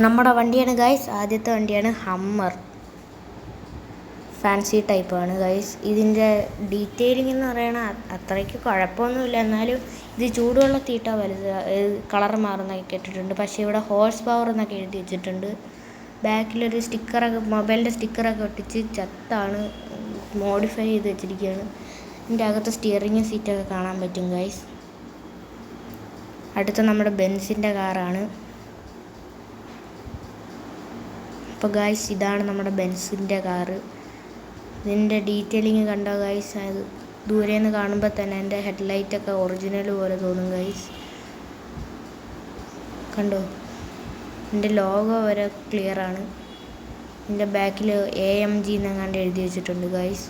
നമ്മുടെ വണ്ടിയാണ് ഗൈസ്. ആദ്യത്തെ വണ്ടിയാണ് ഹമ്മർ. ഫാൻസി ടൈപ്പാണ് ഗൈസ്. ഇതിൻ്റെ ഡീറ്റെയിലിംഗ് എന്ന് പറയണത് അത്രയ്ക്ക് കുഴപ്പമൊന്നുമില്ല. എന്നാലും ഇത് ചൂടുവെള്ളത്തിയിട്ടാ വലുത് കളർ മാറുന്നതൊക്കെ കേട്ടിട്ടുണ്ട്. പക്ഷേ ഇവിടെ ഹോഴ്സ് പവർ എന്നൊക്കെ എഴുതി വെച്ചിട്ടുണ്ട്. ബാക്കിലൊരു സ്റ്റിക്കറൊക്കെ, മൊബൈലിൻ്റെ സ്റ്റിക്കറൊക്കെ ഒട്ടിച്ച് ചത്താണ് മോഡിഫൈ ചെയ്ത് വെച്ചിരിക്കുകയാണ്. ഇതിൻ്റെ അകത്ത് സ്റ്റിയറിങ്ങും സീറ്റൊക്കെ കാണാൻ പറ്റും ഗൈസ്. അടുത്ത നമ്മുടെ ബെൻസിൻ്റെ കാറാണ്. അപ്പോൾ ഗൈസ് ഇതാണ് നമ്മുടെ ബെൻസിൻ്റെ കാറ്. ഇതിൻ്റെ ഡീറ്റെയിലിങ് കണ്ടോ ഗൈസ്? അത് ദൂരെ നിന്ന് കാണുമ്പോൾ തന്നെ എൻ്റെ ഹെഡ്ലൈറ്റൊക്കെ ഒറിജിനൽ പോലെ തോന്നും ഗൈസ്. കണ്ടോ? എൻ്റെ ലോഗോ വരെ ക്ലിയറാണ്. ഇതിൻ്റെ ബാക്കിൽ AMG എന്നങ്ങാണ്ട് എഴുതി വെച്ചിട്ടുണ്ട് ഗൈസ്.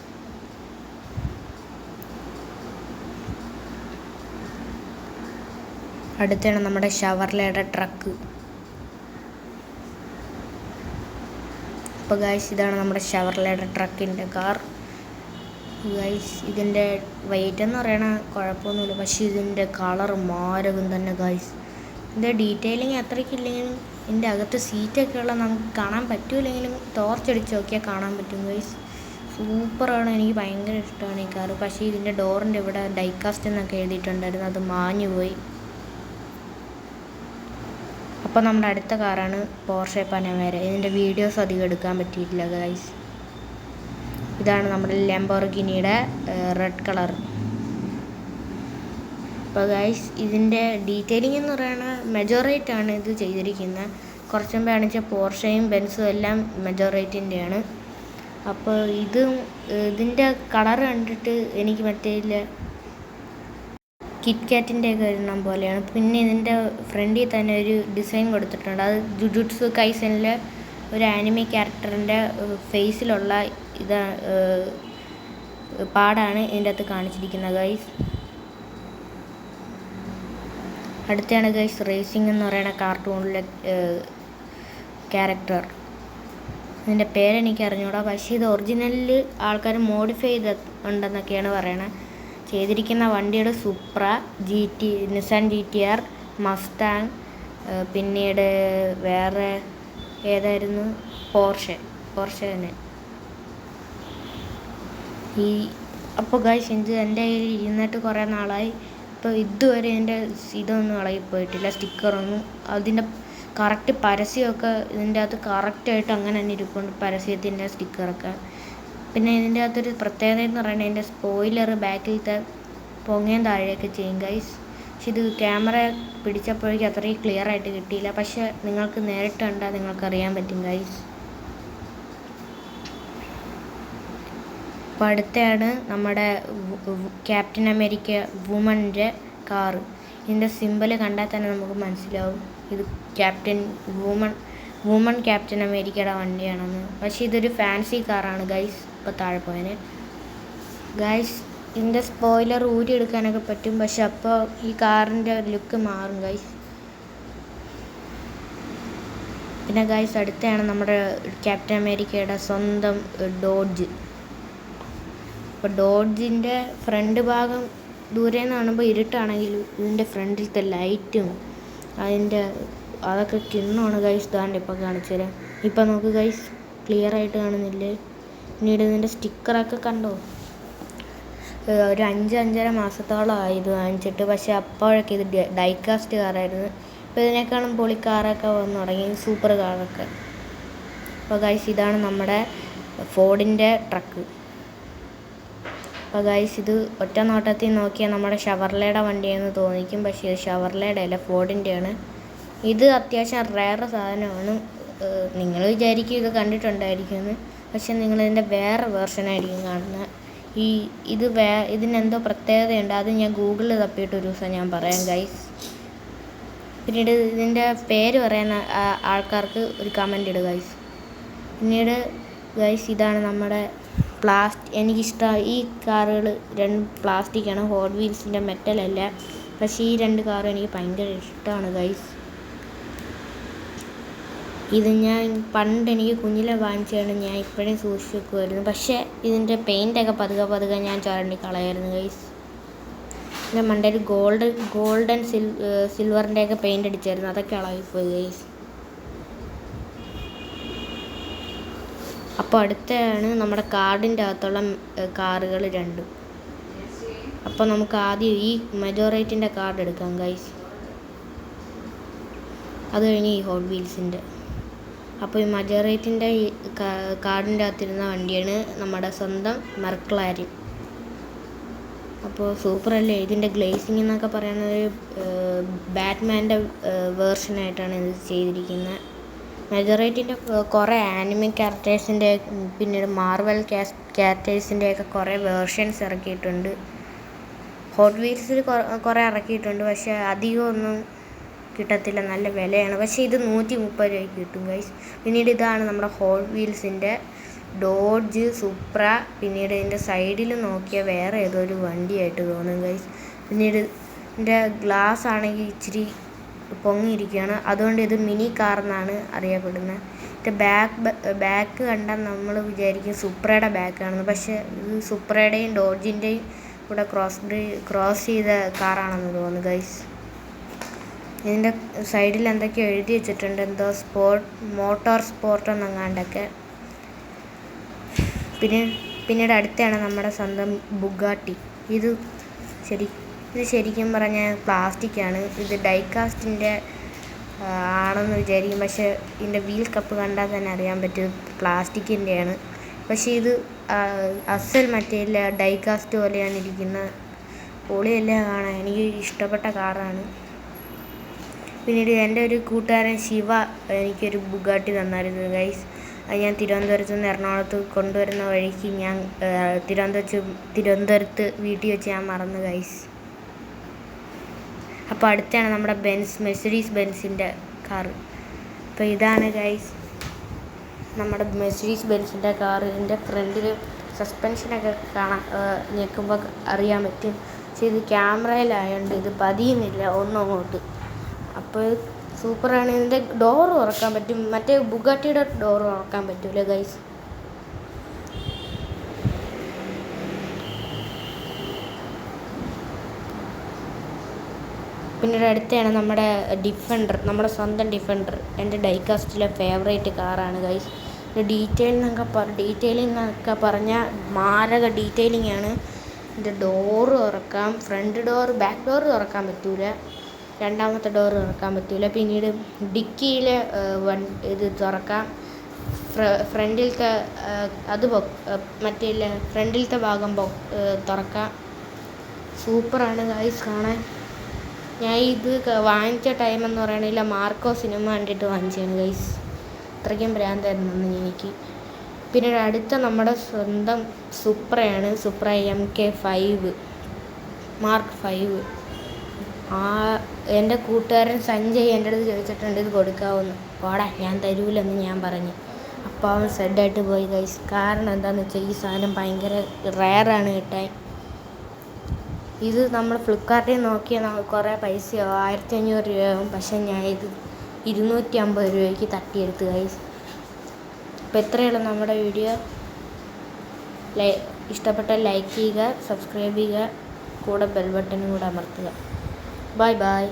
അടുത്താണ് നമ്മുടെ ഷവർലയുടെ ട്രക്ക്. അപ്പോൾ ഗൈസ് ഇതാണ് നമ്മുടെ ഷവർലയുടെ ട്രക്കിൻ്റെ കാർ ഗൈസ്. ഇതിൻ്റെ വെയിറ്റ് എന്ന് പറയണ കുഴപ്പമൊന്നുമില്ല, പക്ഷേ ഇതിൻ്റെ കളർ മാരകം തന്നെ ഗൈസ്. ഇതിൻ്റെ ഡീറ്റെയിലിങ് അത്രയ്ക്കില്ലെങ്കിലും ഇതിൻ്റെ അകത്ത് സീറ്റൊക്കെയുള്ള നമുക്ക് കാണാൻ പറ്റില്ലെങ്കിലും ടോർച്ചടിച്ച് നോക്കിയാൽ കാണാൻ പറ്റും ഗൈസ്. സൂപ്പറാണ്, എനിക്ക് ഭയങ്കര ഇഷ്ടമാണ് ഈ കാറ്. പക്ഷേ ഇതിൻ്റെ ഡോറിൻ്റെ ഇവിടെ ഡൈകാസ്റ്റ് എന്നൊക്കെ എഴുതിയിട്ടുണ്ടായിരുന്നു, അത് മാഞ്ഞു പോയി. അപ്പോൾ നമ്മുടെ അടുത്ത കാറാണ് പോർഷെ പനമേര. ഇതിൻ്റെ വീഡിയോസ് അധികം എടുക്കാൻ പറ്റിയിട്ടില്ല ഗൈസ്. ഇതാണ് നമ്മുടെ ലംബോർഗിനിയുടെ റെഡ് കളർ. അപ്പോൾ ഗൈസ് ഇതിൻ്റെ ഡീറ്റെയിലിംഗ് എന്ന് പറയുന്നത് മെജോറൈറ്റാണ് ഇത് ചെയ്തിരിക്കുന്നത്. കുറച്ചും മുമ്പ് കാണിച്ച പോർഷയും ബെൻസും എല്ലാം മെജോറൈറ്റിൻ്റെയാണ്. അപ്പോൾ ഇതിൻ്റെ കളർ കണ്ടിട്ട് എനിക്ക് മറ്റേ കിറ്റ്കാറ്റിൻ്റെയൊക്കെ എണ്ണം പോലെയാണ്. പിന്നെ ഇതിൻ്റെ ഫ്രണ്ടിൽ തന്നെ ഒരു ഡിസൈൻ കൊടുത്തിട്ടുണ്ട്. അത് ജുജുട്സു കൈസനിലെ ഒരു ആനിമി ക്യാരക്ടറിൻ്റെ ഫേസിലുള്ള പാടാണ് ഇതിൻ്റെ അകത്ത് കാണിച്ചിരിക്കുന്നത് ഗൈസ്. അടുത്താണ് ഗൈസ് റേസിംഗ് എന്ന് പറയുന്ന കാർട്ടൂണിലെ ക്യാരക്ടർ. ഇതിൻ്റെ പേരെനിക്ക് അറിഞ്ഞൂടാ, പക്ഷേ ഇത് ഒറിജിനലിൽ ആൾക്കാർ മോഡിഫൈ ചെയ്തിട്ടുണ്ടെന്നൊക്കെയാണ് പറയണത്. ചെയ്തിരിക്കുന്ന വണ്ടിയുടെ സുപ്ര, നിസാൻ GTR, മസ്താങ്, പിന്നീട് വേറെ ഏതായിരുന്നു, പോർഷെ തന്നെ. അപ്പോൾ ഗൈസ് ഇത് എൻ്റെ കയ്യിൽ ഇരുന്നിട്ട് കുറേ നാളായി. ഇപ്പോൾ ഇതുവരെ എൻ്റെ ഇതൊന്നും ഇളകിപ്പോയിട്ടില്ല, സ്റ്റിക്കറൊന്നും. അതിൻ്റെ കറക്റ്റ് പരസ്യമൊക്കെ ഇതിൻ്റെ അകത്ത് കറക്റ്റായിട്ട് അങ്ങനെ തന്നെ ഇരിപ്പുണ്ട്, പരസ്യത്തിൻ്റെ സ്റ്റിക്കറൊക്കെ. പിന്നെ ഇതിൻ്റെ അകത്തൊരു പ്രത്യേകത എന്ന് പറയുന്നത് ഇതിൻ്റെ സ്പോയിലർ ബാക്കിലത്തെ പൊങ്ങയും താഴെയൊക്കെ ചെയ്യും ഗൈസ്. പക്ഷെ ഇത് ക്യാമറ പിടിച്ചപ്പോഴേക്കും അത്രയും ക്ലിയർ ആയിട്ട് കിട്ടിയില്ല. പക്ഷെ നിങ്ങൾക്ക് നേരിട്ട് കണ്ടാൽ നിങ്ങൾക്കറിയാൻ പറ്റും ഗൈസ്. അപ്പോൾ അടുത്താണ് നമ്മുടെ ക്യാപ്റ്റൻ അമേരിക്ക വുമൻ്റെ കാറ്. ഇതിൻ്റെ സിമ്പൽ കണ്ടാൽ തന്നെ നമുക്ക് മനസ്സിലാവും ഇത് വുമൺ ക്യാപ്റ്റൻ അമേരിക്കയുടെ വണ്ടിയാണെന്ന്. പക്ഷേ ഇതൊരു ഫാൻസി കാറാണ് ഗൈസ്. ഇപ്പോൾ താഴെ പോയതിന് ഗൈസ് ഇതിൻ്റെ സ്പോയിലർ ഊരിയെടുക്കാനൊക്കെ പറ്റും, പക്ഷെ അപ്പോൾ ഈ കാറിൻ്റെ ലുക്ക് മാറും ഗൈസ്. പിന്നെ ഗൈസ് അടുത്താണ് നമ്മുടെ ക്യാപ്റ്റൻ അമേരിക്കയുടെ സ്വന്തം ഡോഡ്ജ്. അപ്പോൾ ഡോഡ്ജിൻ്റെ ഫ്രണ്ട് ഭാഗം ദൂരെ നിന്ന് കാണുമ്പോൾ ഇരുട്ടാണെങ്കിലും ഇതിൻ്റെ ഫ്രണ്ടിലത്തെ ലൈറ്റും അതൊക്കെ കിണ്ണമാണ് ഗൈസ്. ദാണ്ട് ഇപ്പോൾ കാണിച്ചു തരാം. ഇപ്പം നോക്ക് ഗൈസ്, ക്ലിയർ ആയിട്ട് കാണുന്നില്ലേ? പിന്നീട് ഇതിൻ്റെ സ്റ്റിക്കറൊക്കെ കണ്ടോ? ഒരു 5-5.5 മാസത്തോളമായി ഇത് വാങ്ങിച്ചിട്ട്. പക്ഷേ അപ്പോഴൊക്കെ ഇത് ഡൈകാസ്റ്റ് കാറായിരുന്നു. ഇപ്പോൾ ഇതിനേക്കാളും പൊളി കാറൊക്കെ വന്നു തുടങ്ങി, സൂപ്പർ കാറൊക്കെ. അപ്പോൾ ഗൈസ് ഇതാണ് നമ്മുടെ ഫോർഡിൻ്റെ ട്രക്ക്. അപ്പോൾ ഗൈസ് ഇത് ഒറ്റ നോട്ടത്തിൽ നോക്കിയാൽ നമ്മുടെ ഷവർലയുടെ വണ്ടിയെന്ന് തോന്നിക്കും, പക്ഷേ ഇത് ഷവർലയുടെ അല്ല, ഫോർഡിൻ്റെയാണ്. ഇത് അത്യാവശ്യം റെയർ സാധനമാണ്. നിങ്ങൾ വിചാരിക്കും ഇത് കണ്ടിട്ടുണ്ടായിരിക്കുമെന്ന്, പക്ഷെ നിങ്ങളിതിൻ്റെ വേറെ വേർഷനായിരിക്കും കാണുന്നത്. ഇതിനെന്തോ പ്രത്യേകതയുണ്ട്, അത് ഞാൻ ഗൂഗിളിൽ തപ്പിയിട്ട് ഒരു ദിവസം ഞാൻ പറയാം ഗൈസ്. പിന്നീട് ഇതിൻ്റെ പേര് പറയാൻ ആൾക്കാർക്ക് ഒരു കമൻ്റ് ഇടുക ഗൈസ്. പിന്നീട് ഗൈസ് ഇതാണ് നമ്മുടെ എനിക്കിഷ്ടം ഈ കാറുകൾ 2 പ്ലാസ്റ്റിക്കാണ്, ഹോട്ട് വീൽസിൻ്റെ മെറ്റലല്ല. പക്ഷേ ഈ 2 കാറും എനിക്ക് ഭയങ്കര ഇഷ്ടമാണ് ഗൈസ്. ഇത് ഞാൻ പണ്ട് എനിക്ക് കുഞ്ഞിലെ വാങ്ങിച്ചാണ്, ഞാൻ ഇപ്പോഴും സൂക്ഷിച്ച് വെക്കുമായിരുന്നു. പക്ഷേ ഇതിൻ്റെ പെയിൻ്റൊക്കെ പതുക്കെ ഞാൻ ചുരണ്ടി കളയായിരുന്നു ഗൈസ്. പിന്നെ മണ്ടയിൽ ഗോൾഡൻ സിൽവറിൻ്റെയൊക്കെ പെയിൻ്റ് അടിച്ചായിരുന്നു, അതൊക്കെ ഇളകിപ്പോയി ഗൈസ്. അപ്പോൾ അടുത്താണ് നമ്മുടെ കാർഡിൻ്റെ അകത്തുള്ള കാറുകൾ രണ്ടും. അപ്പോൾ നമുക്ക് ആദ്യം ഈ മജോറേറ്റിൻ്റെ കാർഡ് എടുക്കാം ഗൈസ്. അത് കഴിഞ്ഞ് ഈ ഹോട്ട് വീൽസിൻ്റെ. അപ്പോൾ ഈ മജോറേറ്റിൻ്റെ ഈ കാർഡിൻ്റെ അകത്തിരുന്ന വണ്ടിയാണ് നമ്മുടെ സ്വന്തം മെർക്ലാരൻ. അപ്പോൾ സൂപ്പറല്ലേ. ഇതിൻ്റെ ഗ്ലേസിംഗ് എന്നൊക്കെ പറയുന്നത് ബാറ്റ്മാൻ്റെ വേർഷനായിട്ടാണ് ഇത് ചെയ്തിരിക്കുന്നത്. മജോറേറ്റിൻ്റെ കുറേ ആനിമൽ ക്യാരക്ടേഴ്സിൻ്റെ പിന്നീട് മാർവൽ ക്യാരക്ടേഴ്സിൻ്റെയൊക്കെ കുറേ വേർഷൻസ് ഇറക്കിയിട്ടുണ്ട്. ഹോട്ട് വീൽസിൽ കുറേ ഇറക്കിയിട്ടുണ്ട്, പക്ഷേ അധികമൊന്നും കിട്ടത്തില്ല, നല്ല വിലയാണ്. പക്ഷേ ഇത് 130 രൂപയ്ക്ക് കിട്ടും ഗൈസ്. പിന്നീട് ഇതാണ് നമ്മുടെ ഹോട്ട് വീൽസിൻ്റെ ഡോഡ്ജ് സുപ്ര. പിന്നീട് ഇതിൻ്റെ സൈഡിൽ നോക്കിയാൽ വേറെ ഏതോ ഒരു വണ്ടിയായിട്ട് തോന്നും ഗൈസ്. പിന്നീട് ഇതിൻ്റെ ഗ്ലാസ് ആണെങ്കിൽ ഇച്ചിരി പൊങ്ങിയിരിക്കുകയാണ്, അതുകൊണ്ട് ഇത് മിനി കാർ എന്നാണ് അറിയപ്പെടുന്നത്. ഇത് ബാക്ക് കണ്ടാൽ നമ്മൾ വിചാരിക്കും സുപ്രയുടെ ബാക്കാണെന്ന്, പക്ഷേ ഇത് സുപ്രയുടെയും ഡോഡ്ജിൻ്റെയും കൂടെ ക്രോസ് ചെയ്ത കാറാണെന്ന് തോന്നുന്നു ഗൈസ്. ഇതിൻ്റെ സൈഡിൽ എന്തൊക്കെയോ എഴുതി വെച്ചിട്ടുണ്ട്, എന്തോ മോട്ടോർ സ്പോർട്ട് എന്നങ്ങാണ്ടൊക്കെ. പിന്നീട് അടുത്താണ് നമ്മുടെ സ്വന്തം ബുഗാട്ടി. ഇത് ശരിക്കും പറഞ്ഞാൽ പ്ലാസ്റ്റിക്കാണ്. ഇത് ഡൈകാസ്റ്റിൻ്റെ ആണെന്ന് വിചാരിക്കും, പക്ഷേ ഇതിൻ്റെ വീൽ കപ്പ് കണ്ടാൽ തന്നെ അറിയാൻ പറ്റും പ്ലാസ്റ്റിക്കിൻ്റെയാണ്. പക്ഷേ ഇത് അസൽ മറ്റേ ഡൈകാസ്റ്റ് പോലെയാണ് ഇരിക്കുന്നത്. പൊളിയല്ലേ കാണാൻ, എനിക്ക് ഇഷ്ടപ്പെട്ട കാറാണ്. പിന്നീട് എൻ്റെ ഒരു കൂട്ടുകാരൻ ശിവ എനിക്കൊരു ബുഗാട്ടി തന്നായിരുന്നു ഗൈസ്. അത് ഞാൻ തിരുവനന്തപുരത്ത് നിന്ന് എറണാകുളത്ത് കൊണ്ടുവരുന്ന വഴിക്ക് ഞാൻ തിരുവനന്തപുരത്ത് വീട്ടിൽ വെച്ച് ഞാൻ മറന്നു ഗൈസ്. അപ്പോൾ അടുത്താണ് നമ്മുടെ മെഴ്സിഡീസ് ബെൻസിൻ്റെ കാറ്. അപ്പോൾ ഇതാണ് ഗൈസ് നമ്മുടെ മെഴ്സിഡീസ് ബെൻസിൻ്റെ കാറ്. ഇതിൻ്റെ ഫ്രണ്ടിൽ സസ്പെൻഷനൊക്കെ ഞെക്കുമ്പോൾ അറിയാൻ പറ്റും. പക്ഷേ ഇത് ക്യാമറയിലായതുകൊണ്ട് ഇത് പതിയുന്നില്ല ഒന്നും അങ്ങോട്ട്. അപ്പോൾ സൂപ്പറാണ്. ഇതിൻ്റെ ഡോറ് തുറക്കാൻ പറ്റും, മറ്റേ ബുഗാട്ടിയുടെ ഡോറ് തുറക്കാൻ പറ്റൂല ഗൈസ്. പിന്നീട് അടുത്താണ് നമ്മുടെ ഡിഫൻഡർ, നമ്മുടെ സ്വന്തം ഡിഫൻഡർ. എൻ്റെ ഡൈകാസ്റ്റിലെ ഫേവറേറ്റ് കാറാണ് ഗൈസ്. ഡീറ്റെയിലിംഗ് എന്നൊക്കെ പറഞ്ഞാൽ മാരക ഡീറ്റെയിലിംഗ് ആണ്. ഇതിൻ്റെ ഡോറ് തുറക്കാം, ഫ്രണ്ട് ഡോറ് ബാക്ക് ഡോറ് തുറക്കാൻ പറ്റൂല, രണ്ടാമത്തെ ഡോറ് തുറക്കാൻ പറ്റില്ല. പിന്നീട് ഡിക്കിയിൽ ഇത് തുറക്കാം, ഫ്രണ്ടിലത്തെ ഫ്രണ്ടിലത്തെ ഭാഗം തുറക്കാം. സൂപ്പറാണ് ഗൈസ് കാണാൻ. ഞാൻ ഇത് വാങ്ങിച്ച ടൈമെന്ന് പറയണില്ല, മാർക്കോ സിനിമ കണ്ടിട്ട് വാങ്ങിച്ചതാണ് ഗൈസ്. അത്രയ്ക്കും ഭ്രാന്തായിരുന്നു എനിക്ക്. പിന്നീട് അടുത്ത നമ്മുടെ സ്വന്തം സുപ്രയാണ്, സുപ്ര MK5 മാർക്ക് 5. എൻ്റെ കൂട്ടുകാരൻ സഞ്ജയ് എൻ്റെ അടുത്ത് ചോദിച്ചിട്ടുണ്ട് ഇത് കൊടുക്കാമെന്ന്. പോടാ ഞാൻ തരൂലെന്ന് ഞാൻ പറഞ്ഞു. അപ്പോൾ അവൻ സെഡായിട്ട് പോയി ഗൈസ്. കാരണം എന്താണെന്ന് വെച്ചാൽ ഈ സാധനം ഭയങ്കര റെയറാണ് കിട്ടാൻ. ഇത് നമ്മൾ ഫ്ലിപ്കാർട്ടിൽ നോക്കിയാൽ കുറേ പൈസയാവും, 1500 രൂപയാവും. പക്ഷേ ഞാൻ ഇത് 250 രൂപയ്ക്ക് തട്ടിയെടുത്ത് ഗൈസ്. അപ്പോൾ ഇത്രയുള്ള നമ്മുടെ വീഡിയോ. ഇഷ്ടപ്പെട്ടാൽ ലൈക്ക് ചെയ്യുക, സബ്സ്ക്രൈബ് ചെയ്യുക, കൂടെ ബെൽ ബട്ടനും കൂടെ അമർത്തുക. Bye bye.